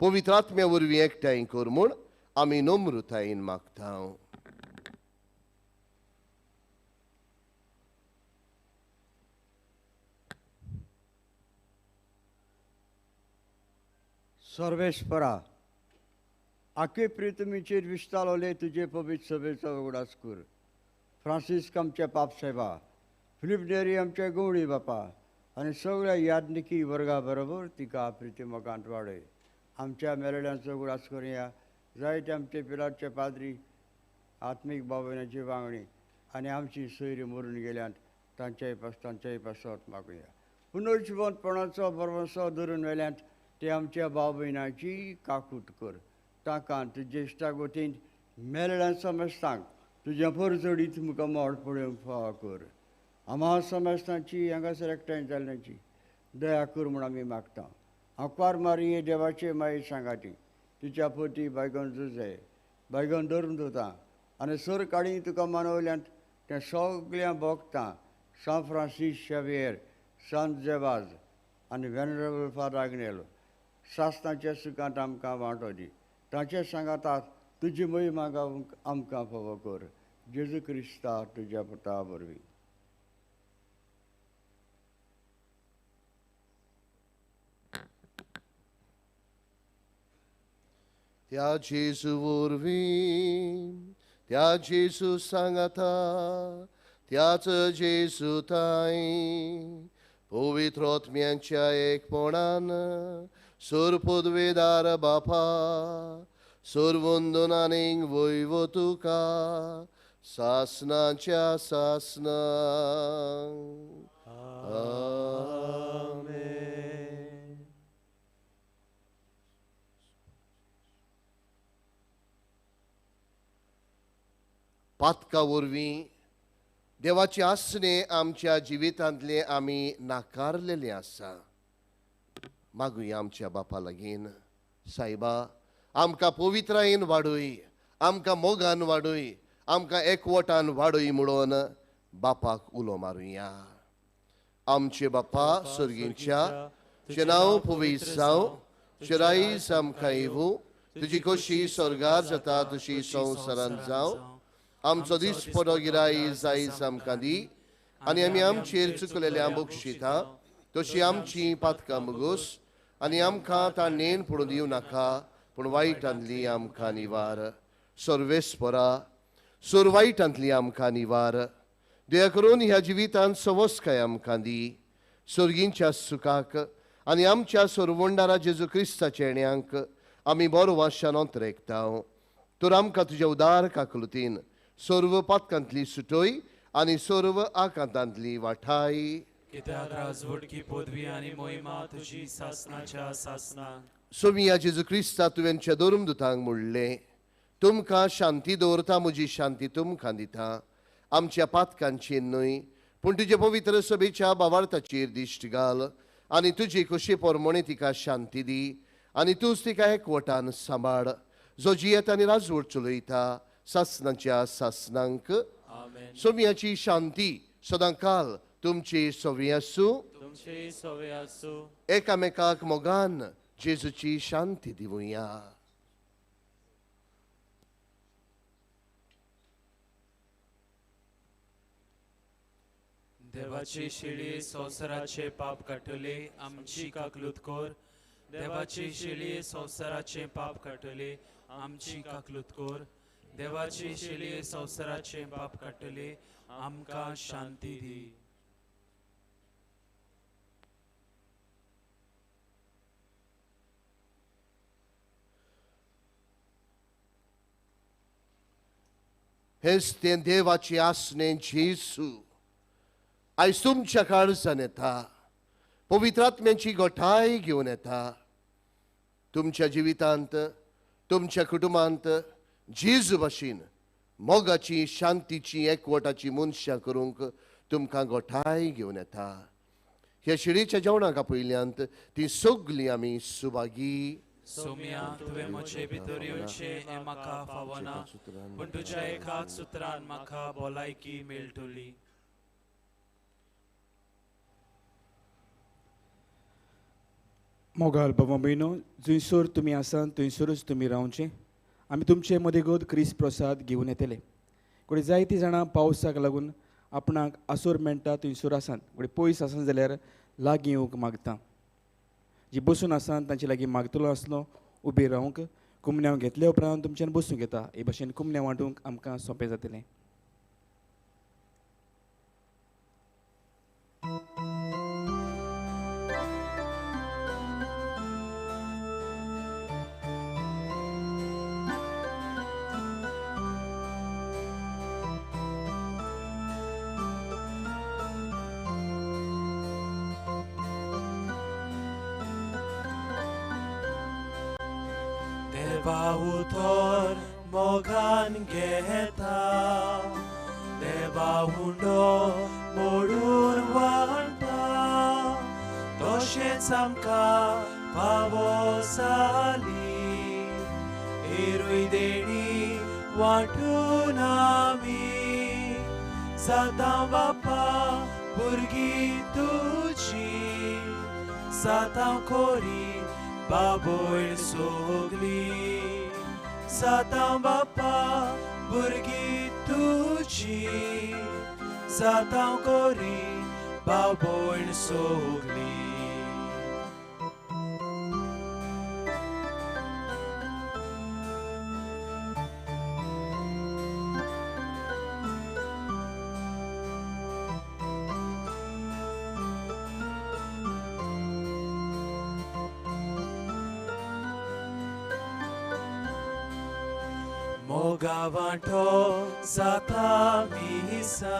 पवित्र आत्म्या वरवीं एकठांय कर म्हूण आमी नम्रतायेन मागतांव. सर्वेस्परा आखे प्रितमीचेर विस्तारले तुझे पवित्र सभेचो उगडास कर. फ्रांसीस आमचे पापसाहेबा, फिलिप नेरी आमचे गवळी बापा आनी सगळ्या यादनिकी वर्गा बरोबर तिका प्रितिमोगांत वाडय. आमच्या मेलड्यांचो उगडास करुया. जायते आमचे पिलारचे पाद्री आत्मीक भावनाची वांगडी आनी आमची सोयरी मरून गेल्यात तांच्याय पासत मागुया. पुनर्जिवनपणाचो बरोवसो धरून व्हेल्यात ते आमच्या भाव भयणाची काकूट कर. ताका तुजे इश्टा गोतीन मेलड्यां समस्तांक तुज्या परचडीत मुखार मोड पळोवंक फाव कर. आम्हा समस्तांची हांगासर एकठांय जाल्ल्याची दया कर म्हूण आमी मागता. आंकवार मारिये देवाचे माये सांगाती तिच्या पोटी बायगोन झुजे बायगोन धरून दोता आनी सर काडी तुका मानवल्यांत त्या सगळ्या भक्तां सान फ्रांसीस शेवेर, सांत जेवाज आनी वेनरेबल फादर आग्नेल सासणाच्या सुखांत आमकां वांटो दी. तांचे सांगातात तुजी महिमा गावंक आमकां फावो कर. जेजू क्रिस्ता तुज्या पुता वरवीं. त्या जेजू वरवीं त्या जेजू सांगाता त्याच जेजू ताई पवित्र आत्म्यांच्या एकपणान सोरपदवेदार बापा सोरवंदनानीक वैव तुका सासनाच्या सासनां. आमेन. पातका वरवीं देवाची आसने आमच्या जिवितांतले आमी नाकारलेले आसा. मागुया आमच्या बापा लागीं, सायबा आमकां पवित्रायेन वाडय, आमकां मोगान वाडय, आमकां एकवटान वाडय म्हणून बापाक उलो मारुया. आमचे बापा सर्गींच्या तुजें नांव पवित्र जावं, तुजें रायज आमकां येवूं, तुजी खोशी स्वर्गार जाता तशी संवसारांत जावं. आमचो दीस पडो गिराय जायज आमकां दी आनी आमी आमचेर चुकलेल्या बक्षिता तशी आमची पातकां मुगोस आनी आमकां ताणेन पडूं दिवं नाका पूण वायटांतली आमकां निवार. सर्वेस्परा सोर वायटांतली आमकां निवार. दया करून ह्या जिवितांत सवस्काय आमकां दी. सर्गींच्या सुखाक आनी आमच्या सोरवंडारा जेजू क्रिस्ताच्या येण्याक आमी बरो वाशान अंतरेकता. तर आमकां तुज्या उदार काकुलतीन सर्व पातकांतली सुटोय आनी सर्व आकांतांतली वाठाय. कित्याक राजवटकी पदवी आनी मोहिमा तुजी सासनाच्या सासनां. सोमिया जेजू क्रिस्ता तुवेंच्या दोरमदुतांक म्हणलें, तुमकां शांती दवरता म्हजी शांती तुमकां दिता. आमच्या पातकांचेर न्हय पूण तुजे पवित्र सभेच्या भावार्थाचेर दिश्ट घाल आनी तुजे कशे पोरमोणे तिका शांती दी आनी तूंच तिका एकवटान सांबाळ जो जियेत आनी राजवट चलयता सासनाच्या सासनांक. सोमियाची शांती सदां काल तुमचे सोवे आसूं. तुमचे सोवे आसूं. एकामेकाक मोगान जेजूची शांती दिवया. देवाची शिडी संवसाराचे पाप काटले आमची काकलूत कोर. देवाची शिडी संवसाराचे पाप काटले आमची काकलूत कोर. देवाची शिडी संवसाराचे पाप काटले आमकां शांती दी. हेच तें देवाची आसने जेजू आयज तुमच्या काळजान येता. पवित्रात्म्याची गोठाय घेवन येता. तुमच्या जिवितांत तुमच्या कुटुंबांत जेजू भाशेन मोगाची शांतीची एकवटाची मनशां करूंक तुमकां गोठाय घेवन येता. ह्या शिडीच्या जेवणाक पयल्यांत ती सगळीं आमी सुभागी. सोम्या तुवें म्हजे भितर येवचें हें म्हाका फावना पूण तुज्या एकाच सुत्रान म्हाका भलायकी मेळटली. मोगाल बाबा भयणो, जंयसर तुमी आसात थंयसरूच तुमी रावचें. आमी तुमचे मदेगोद क्रिस्त प्रसाद घेवन येतले. कोणी जायतीं जाणां पावसाक लागून आपणाक आसोर मेळटा थंयसर आसात. कोणी पयस आसात जाल्यार लागीं येवंक मागता. जी बसून आसात तांचे लागीं मागतलो आसलो उबी रावंक कुमन्यांव घेतल्या उपरांत तुमच्यान बसूंक येता हे भाशेन कुमन्यां वांटूंक आमकां सोंपें जातलें. देवा उतर मोगान घेता देवा हुंडो मोडून वांटा तशेंच आमकां फावो जाली एरूय देणी वांटून आमी जाता बापा भुरगीं तुजी जाता कोरी बाबोळ सोगली जाता बापा भुरगीं तुजी जाता कोरी बाबोळ सोगली. मोगा वांटो जाता मिसा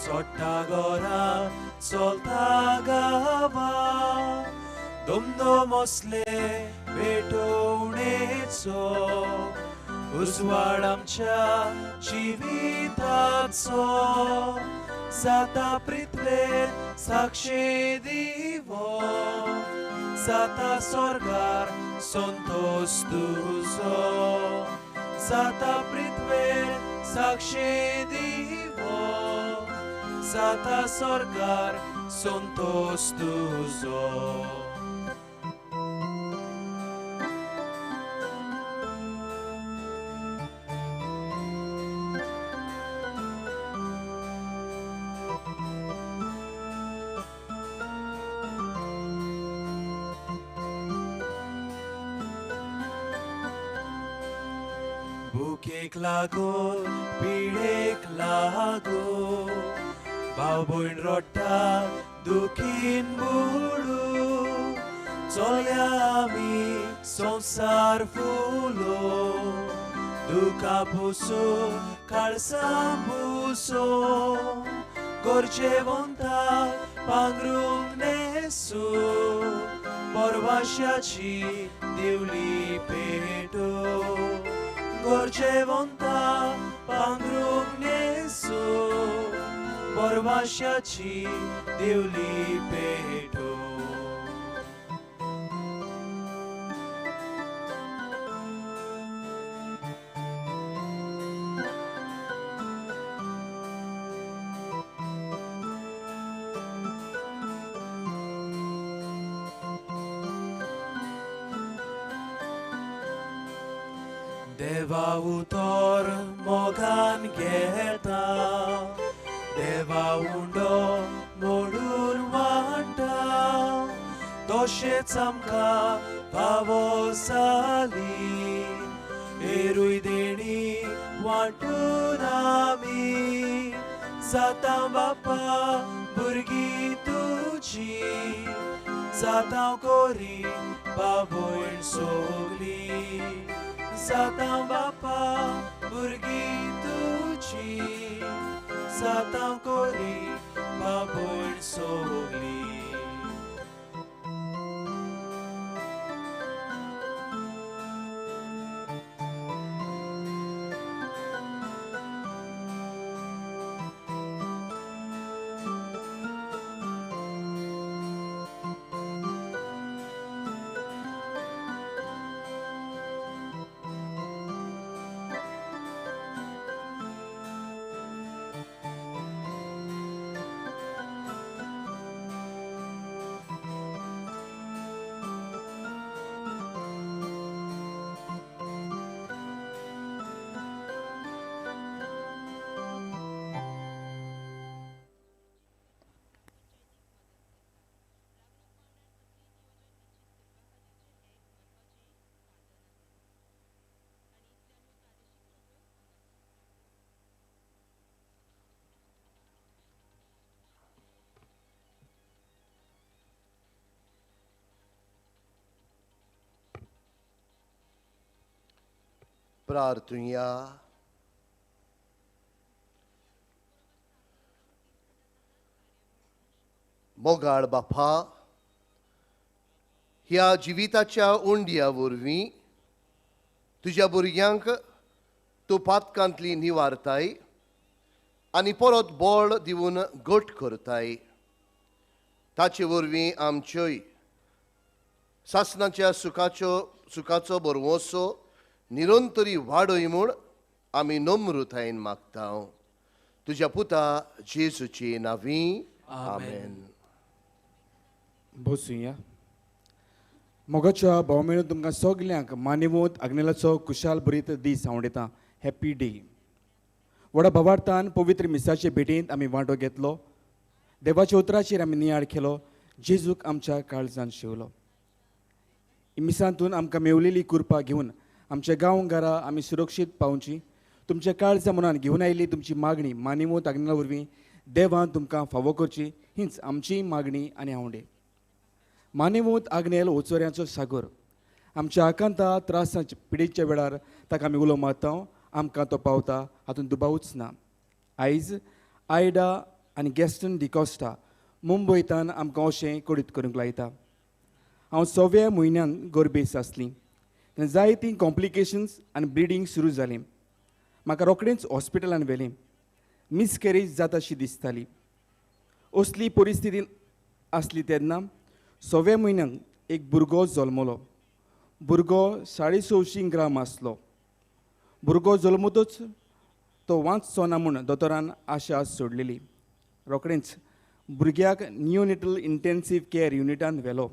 चोट्टा गोरा चलता गावा दोमदोम असले भेटवणेचो उजवाड आमच्या जिविताचो जाता पृथ्वेर साक्षी दिवो जाता स्वर्गार संतोष तुजो जाता पृथ्वेर साक्षी दिवो जाता स्वर्गार संतोष तुजो. भुकेक लागून पिडेक लागून भाव भयण रडटा दुखीन बुडू चलया आमी संवसार फुलो दुखा पुसून काळसां पुसो गोरजेवंता पांघरूंक नेसू परवाशाची दिवली पेटो गोरजेवंता पांघरूंक नेसू परवाशाची दिवली पेटो. देवा उतर मोगान घेता देवा हुंडो मोडून वांटा तशेंच आमकां फावो जाली एरूय देणी वांटून आमी जाता बापा भुरगीं तुजी जाता कोरी बाबोळ सोगली जाता बापा भुरगीं तुजी जाता कोरी बाबोळ सोगली. प्रार्थुया. मोगाळ बापा, ह्या जिविताच्या उंडया वरवीं तुज्या भुरग्यांक तूं पातकांतली निवारताय आनी परत बळ दिवन घट करताय. ताचे वरवीं आमच्योय सासणाच्या सुखाचो बरवोसो निरंतरी वाडय म्हूण आमी नम्रतायेन मागता. तुज्या पुता जेजूचे नांवीं. आमेन. बसूया. मोगाच्या भोवमेळून तुमकां सगल्यांक मानेवंत आग्नेलाचो कुशाल बरीत दीस आवडटा. Happy day. व्हडा भावार्थान पवित्र मिसाचे भेटेंत आमी वांटो घेतलो. देवाच्या उतराचेर आमी नियाळ केलो. जेजूक आमच्या काळजांत शिवलो. ही मिसांतून आमकां मेवलेली कृपा घेवन आमच्या गांवघरा आमी सुरक्षीत पावची. तुमच्या काळजा मनान घेवन आयिल्ली तुमची मागणी मानेवंत आग्नेला वरवीं देवान तुमकां फावो करची, हीच आमची मागणी आनी आवडे. मानेवंत आग्नेल ओचोऱ्याचो सागर आमच्या आकांता त्रासाच्या पिडेच्या वेळार ताका आमी उलो मारता. आमकां तो पावता, हातूंत दुबावूच ना. आयज आयडा आनी गॅस्टन डिकॉस्टा मुंबयतान आमकां अशें कडीत करूंक लायता. हांव 6व्या म्हयन्यान गर्भेस आसली. तेन्ना जायतीं कॉम्प्लिकेशन्स आनी ब्लिडींग सुरू जालें. म्हाका रोखडेंच हॉस्पिटलान व्हेलें. मिसकॅरेज जाता अशी दिसताली. असली परिस्थितीन आसली तेन्ना 6व्या म्हयन्याक एक भुरगो जल्मलो. भुरगो 650 ग्राम आसलो. भुरगो जल्मतूच तो वाचचो ना म्हूण दोतोरान आशा सोडलेली. रोखडेंच भुरग्याक नियोनेटल इंटेन्सीव केअर युनिटान व्हेलो.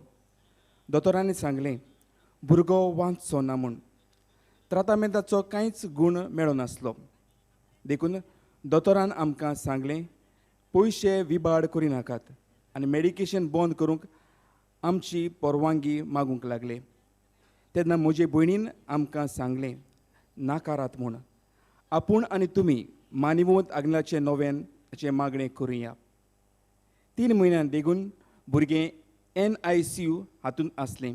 दोतोरांनी सांगलें भुरगो वाचचो ना म्हूण. ट्राटामेंटाचो कांयच गूण मेळो नासलो. देखून दोतोरान आमकां सांगलें पयशे विबाड करिनाकात आनी मेडिकेशन बंद करूंक आमची परवानगी मागूंक लागले. तेन्ना म्हजे भयणीन आमकां सांगलें नाकारात म्हूण. आपूण आनी तुमी मानेवंत आग्नेलाचे नोवेनाचे मागणें करुया. 3 म्हयन्यान देगून भुरगें NICU हातूंत आसलें.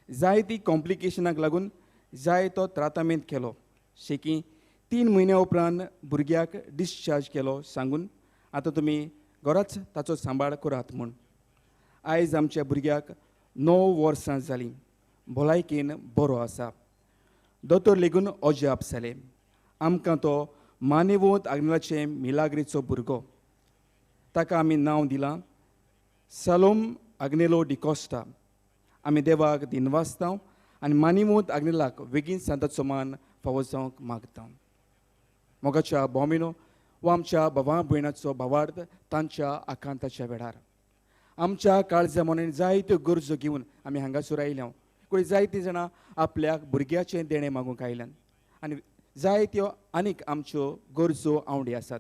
जायतीं कॉम्प्लिकेशनाक लागून जाय तो ट्राटामेंट केलो. शेकी 3 म्हयन्या उपरांत भुरग्याक डिस्चार्ज केलो सांगून आतां तुमी घराच ताचो सांबाळ करात म्हूण. आयज आमच्या भुरग्याक 9 वर्सां जालीं. भलायकेन बरो आसा. दोतोर लेगून अजाप जाले. आमकां तो मानेवंत आग्नेलाचे मिलाग्रेचो भुरगो. ताका आमी नांव दिलां सालोम आग्नेलो डिकॉस्टा. आमी देवाक दिनवासता आनी मानेवंत आग्नेलाक बेगीन सांताचो मान फावो जावंक मागता. मोगाच्या भोवमेनो वो आमच्या भावा भयणाचो भावार्थ तांच्या आकांताच्या वेळार आमच्या काळजा मनान जायत्यो गरजो घेवन आमी हांगासर आयल्या. कोणी जायतीं जाणां आपल्याक भुरग्याचें देणें मागूंक आयल्यान आनी जायत्यो आनीक आमच्यो गरजो आवडी आसात.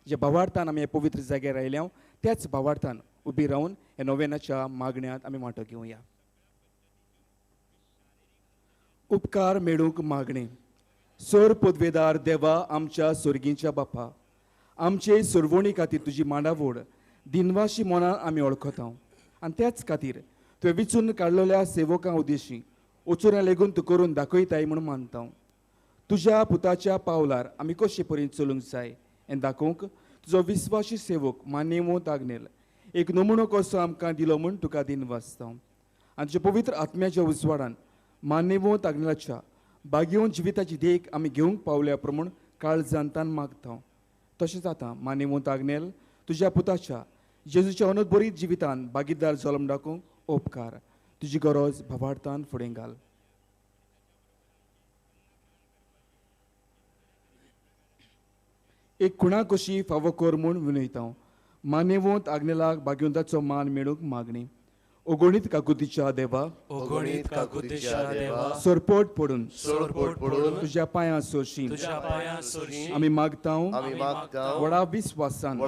जे भावार्थान आमी हे पवित्र जाग्यार आयल्या त्याच भावार्थान उबी रावन हे नोवेनाच्या मागण्यांत आमी वांटो घेवया. उपकार मेळूंक मागणे. सर पदवेदार देवा आमच्या सर्गीच्या बापा, आमचे सर्वणी खातीर तुजी मांडावळ दिनवाशी मनान आमी वळखता आनी त्याच खातीर तुवें विचून काडलेल्या सेवकां उद्देशी ओचोऱ्या लेगून तूं करून दाखयताय म्हूण मानता. तुज्या पुताच्या पावलार आमी कशे परीन चलूंक जाय हें दाखोवंक तुजो विस्वासी सेवक मानेवंत आग्नेल एक नमुनो कसो आमकां दिलो म्हूण तुका दिनवासता. आनी तुज्या पवित्र आत्म्याच्या उजवाडान मानेवंत आग्नेलाच्या बागेवंत जिविताची देख आमी घेवंक पावल्या प्रमाण काळजांतान मागता. तशेंच आतां मानेवंत आग्नेल तुज्या पुताच्या जेजूच्या अनबरीत जिवितान भागीदार जल्म दाखोवंक उपकार. तुजी गरज भावार्थान फुडें घाल. एक खुणा कशी फावो कर म्हूण विनयता. मानेवंत आग्नेलाक भाग्यवंताचो मान मेळूंक मागणी. ओगोणीत काकुतीच्या देवा, ओगोणीत काकुतीच्या देवा, सोरपोट पडून तुज्या पांयां सोशी आमी मागता. व्हडा विस्वासान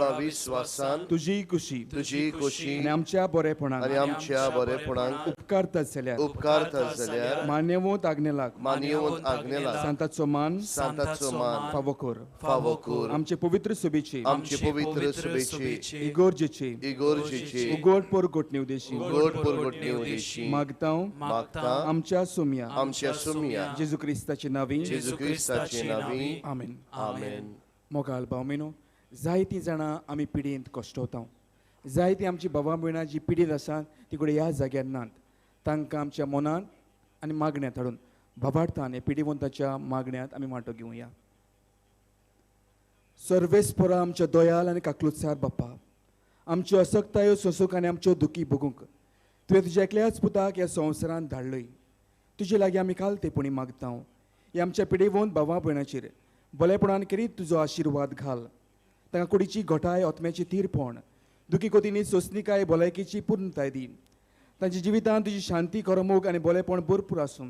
तुजी खुशी आनी आमच्या बरेपणाक उपकारता जाल्यार मानेवंत आग्नेलाक सांताचो मान फावो कर. आमचे पवित्र सभेचे इगोर्जेचे उगोड पोर घोटणे उदेशी पोरगोटणी उदेशी मागता मागता आमच्या सुम्या आमच्या सुमया जेजू क्रिस्ताची नावी जेजू क्रिस्ताची नावी आमेन. आमेन. मोगाल भावमेनो, जायतीं जाणां आमी पिडींत कश्टवता. जायतीं आमची भावां भयणां जी पिडीत आसात ती घडये ह्या जाग्यार नात. तांकां आमच्या मनांत आनी मागण्यांत हाडून भावार्थान हे पिडीवंताच्या मागण्यांत आमी वांटो घेवया. सर्वेस्परा आमच्या दोयाल आनी काकलुतसार बाप्पा, आमच्यो असक्तायो सोसूंक आनी आमच्यो दुखी भोगूंक तुवें तुज्या एकल्याच पुताक ह्या संवसारांत धाडलय. तुजे लागीं आमी कालतेपणी मागता. हे आमच्या पिडीवंत भावां भयणाचेर बलेपणान करीत तुजो आशिर्वाद घाल. तांकां कुडीची घोटाय ओतम्याची तीरपण दुखी कोतींनी सोंसणीकाय भलायकेची पूर्णताय दी. तांच्या जिवितांत तुजी शांती करमूक आनी बलेपण भरपूर आसूं.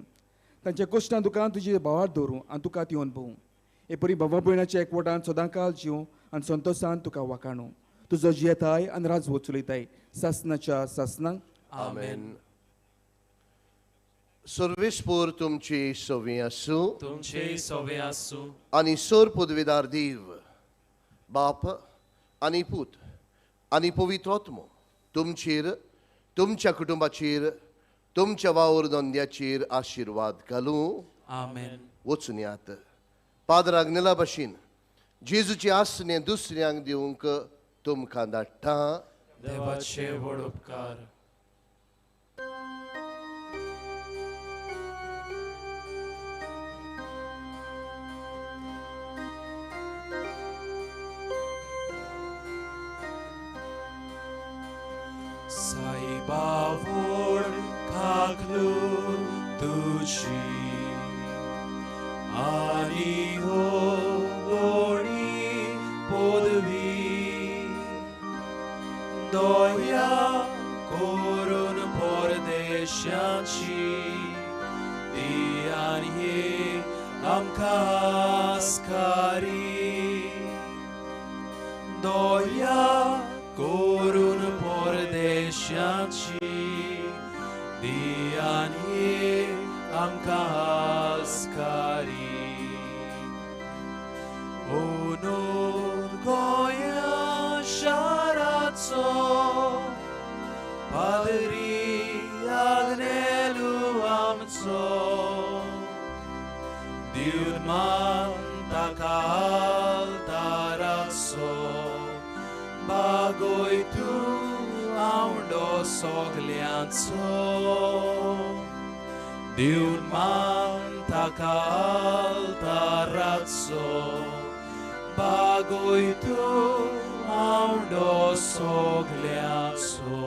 तांच्या कश्टां दुखांत तुजी भावार दवरूं आनी तुका ती अनुभवूं. हे परी भावा भयणाच्या एकवटान सदांकाल जिवूं आनी संतोशान तुका वाखाणू. तुजो जियेताय आनी राजवो चलयताय सासनाच्या सासनांक. आमेन. सर्वेस्पोर तुमची सोवी आसूं. तुमचे सोवे आसूं. आनी सोर पदवीदार देव बाप आनी पूत आनी पवित्र आत्मो तुमचेर, तुमच्या कुटुंबाचेर, तुमच्या वावर धंद्याचेर आशिर्वाद घालूं. आमेन. वचून यात. पादराक नेला भाशेन जेजूची आसनें दुसऱ्यांक दिवंक तुमकां धाडटा. देवाचे व्हड उपकार. साईबा व्हड काकलू तुजी आनी हो गोडी पदवी दोया करून परदेशाची ती आनी आमकां आस्कारी दोया करून परदेशाची ती आनी आमकां आस्कारी ओनूर गोंया शाराचो पादरी आग्नेलू आमचो दिवन मान ताका ताराचो बागोय तूं आवडो सोगल्यांचो दिवन मान ताका ताराचो बागोय तूं आवडो सोगल्यांचो